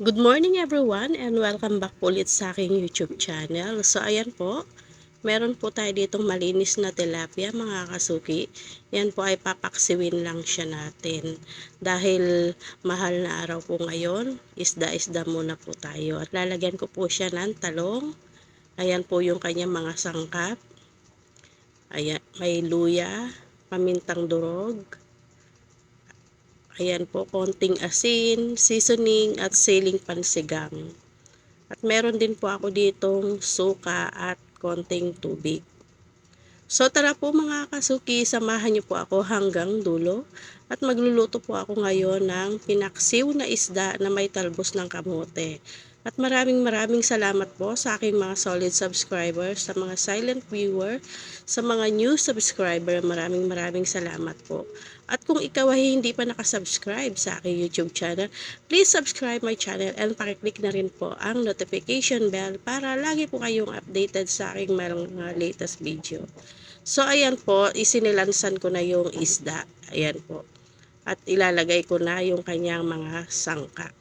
Good morning everyone and welcome back po ulit sa aking YouTube channel. So ayan po, meron po tayo ditong malinis na tilapia mga kasuki. Yan po ay papaksiwin lang siya natin. Dahil mahal na araw po ngayon, isda-isda muna po tayo. At lalagyan ko po siya ng talong. Ayan po yung kanyang mga sangkap. Ayan, may luya, pamintang durog. Ayan po, konting asin, seasoning at siling pansigang. At meron din po ako ditong suka at konting tubig. So tara po mga kasuki, samahan niyo po ako hanggang dulo. At magluluto po ako ngayon ng pinaksiw na isda na may talbos ng kamote. At maraming salamat po sa aking mga solid subscribers, sa mga silent viewer, sa mga new subscriber, maraming salamat po. At kung ikaw ay hindi pa nakasubscribe sa aking YouTube channel, please subscribe my channel and pakiclick na rin po ang notification bell para lagi po kayong updated sa aking mga latest video. So ayan po, isinilansan ko na yung isda. Ayan po. At ilalagay ko na yung kanyang mga sangka.